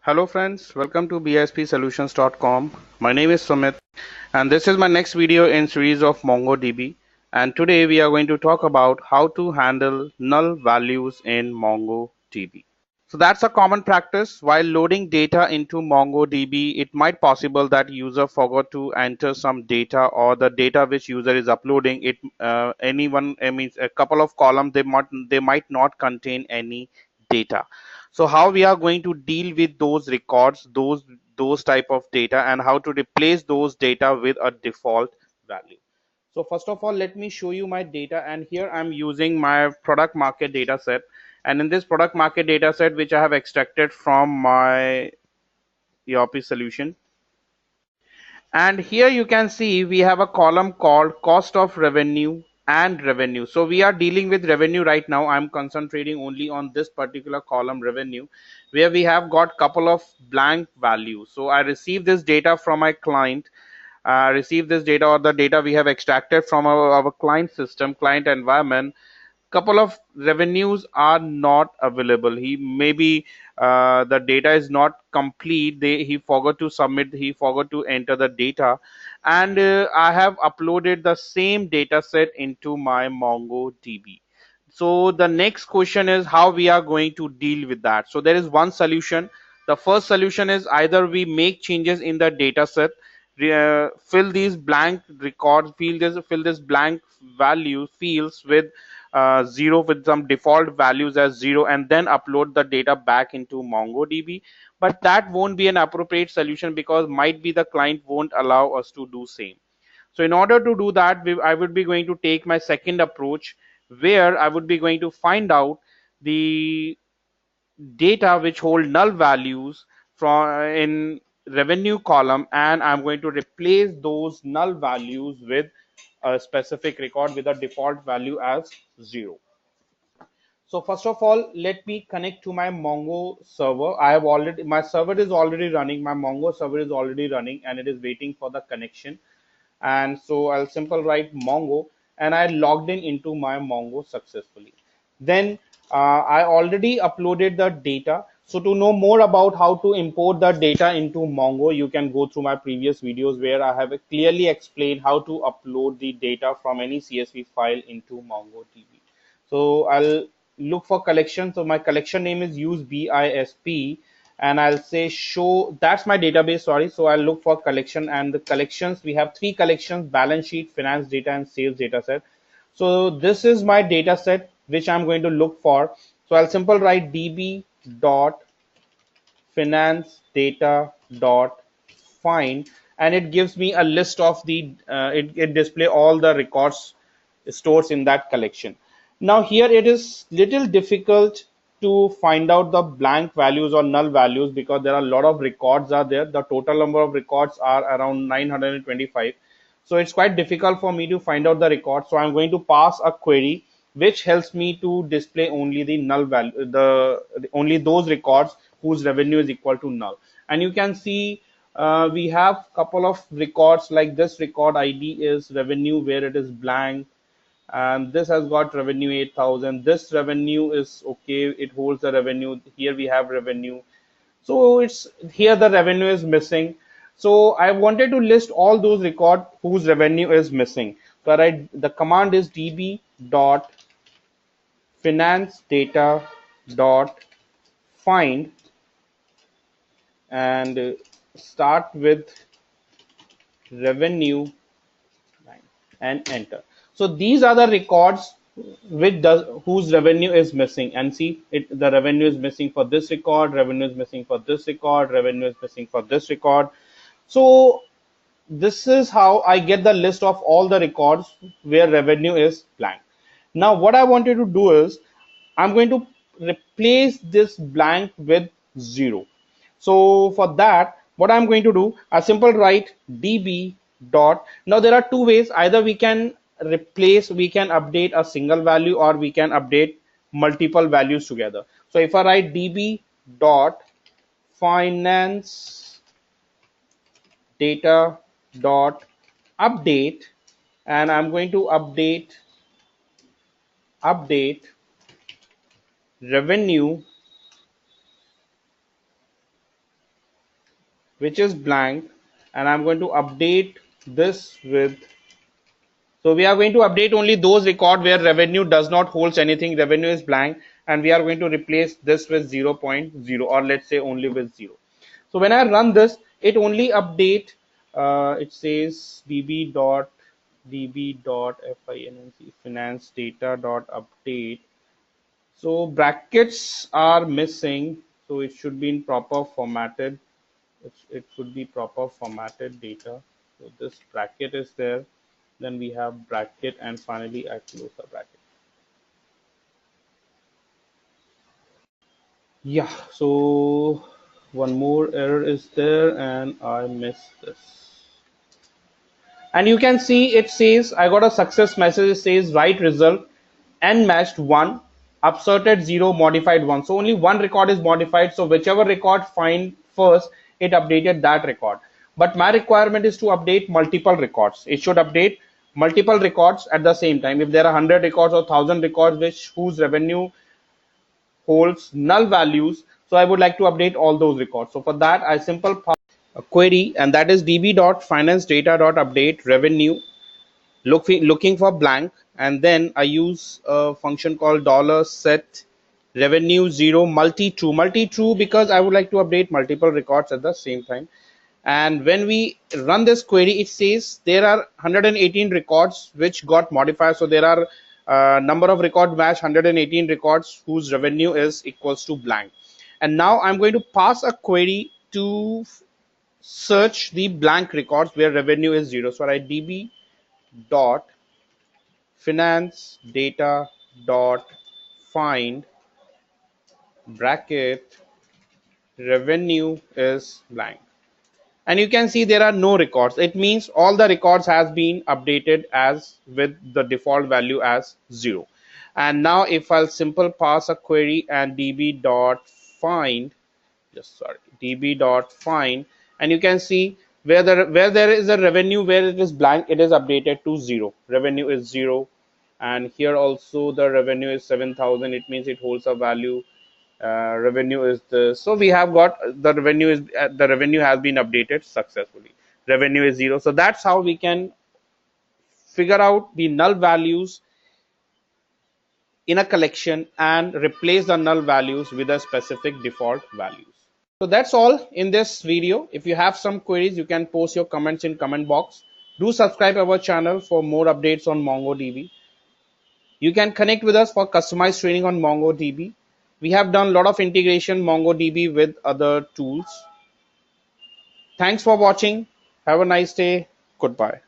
Hello friends, welcome to bispsolutions.com. My name is Sumit and this is my next video in series of MongoDB, and today we are going to talk about how to handle null values in MongoDB. So that's a common practice while loading data into MongoDB. It might possible that user forgot to enter some data, or the data which user is uploading it anyone I mean a couple of columns they might not contain any data. So how we are going to deal with those records, those type of data, and how to replace those data with a default value. So first of all, let me show you my data, and here I'm using my product market data set. And in this product market data set, which I have extracted from my ERP solution, and here you can see we have a column called cost of revenue and revenue. So we are dealing with revenue right now. I'm concentrating only on this particular column, revenue, where we have got couple of blank values. So I received this data from my client, receive this data, or the data we have extracted from our client system, client environment. Couple of revenues are not available. He maybe the data is not complete. He forgot to submit, he forgot to enter the data, and I have uploaded the same data set into my MongoDB. So the next question is how we are going to deal with that. So there is one solution. The first solution is either we make changes in the data set, fill these blank records, fill this blank value fields with zero, with some default values as zero, and then upload the data back into MongoDB. But that won't be an appropriate solution because might be the client won't allow us to do same. So in order to do that, I would be going to take my second approach, where I would be going to find out the data which hold null values from in revenue column, and I'm going to replace those null values with a specific record with a default value as 0. So first of all, let me connect to my Mongo server. My server is already running, my Mongo server is already running, and it is waiting for the connection. And so I'll simple write Mongo, and I logged in into my Mongo successfully. Then I already uploaded the data. So to know more about how to import the data into Mongo, you can go through my previous videos where I have clearly explained how to upload the data from any CSV file into MongoDB. So I'll look for collection. So my collection name is use BISP, and I'll say show, that's my database, sorry. So I'll look for collection, and the collections, we have three collections: balance sheet, finance data, and sales data set. So this is my data set which I'm going to look for. So I'll simple write db dot finance data dot find, and it gives me a list of the it display all the records stores in that collection. Now here it is little difficult to find out the blank values or null values because there are a lot of records are there. The total number of records are around 925. So it's quite difficult for me to find out the record. So I'm going to pass a query which helps me to display only the null value, only those records whose revenue is equal to null. And you can see we have couple of records, like this record ID is revenue where it is blank, and this has got revenue 8,000. This revenue is okay, it holds the revenue. Here we have revenue, so it's here the revenue is missing. So I wanted to list all those records whose revenue is missing. So I write the command is db dot finance data dot find, and start with revenue and enter. So these are the records whose revenue is missing, and see the revenue is missing for this record, revenue is missing for this record, revenue is missing for this record. So this is how I get the list of all the records where revenue is blank. Now what I wanted to do is I'm going to replace this blank with 0. So for that, what I'm going to do, a simple write db dot. Now there are two ways: either we can we can update a single value, or we can update multiple values together. So if I write db dot finance data dot update, and I'm going to update revenue which is blank, and I'm going to update this with, so we are going to update only those record where revenue does not holds anything, revenue is blank, and we are going to replace this with 0.0, or let's say only with 0. So when I run this, it only update, it says finance data dot update. So brackets are missing, so it should be in proper formatted. It should be proper formatted data. So this bracket is there, then we have bracket, and finally I close the bracket. Yeah, so one more error is there and I missed this. And you can see it says I got a success message. It says right result n matched 1, upserted 0, modified 1. So only one record is modified. So whichever record find first, it updated that record. But my requirement is to update multiple records. It should update multiple records at the same time. If there are 100 records or 1000 records whose revenue holds null values, so I would like to update all those records. So for that, I simple pass a query, and that is db.financeData.update revenue, looking for blank, and then I use a function called $set revenue 0 multi-true because I would like to update multiple records at the same time. And when we run this query, it says there are 118 records which got modified. So there are number of record match 118 records whose revenue is equals to blank. And now I'm going to pass a query to search the blank records where revenue is 0. So I db dot finance data dot find bracket revenue is blank, and you can see there are no records. It means all the records has been updated as with the default value as 0. And now if I'll simple pass a query and db dot find, db dot find, and you can see where there is a revenue where it is blank, it is updated to 0. Revenue is 0, and here also the revenue is 7,000. It means it holds a value. Revenue is this. So we have got the revenue has been updated successfully. Revenue is 0. So that's how we can figure out the null values in a collection and replace the null values with a specific default values. So that's all in this video. If you have some queries, you can post your comments in comment box. Do subscribe our channel for more updates on MongoDB. You can connect with us for customized training on MongoDB. We have done a lot of integration MongoDB with other tools. Thanks for watching. Have a nice day. Goodbye.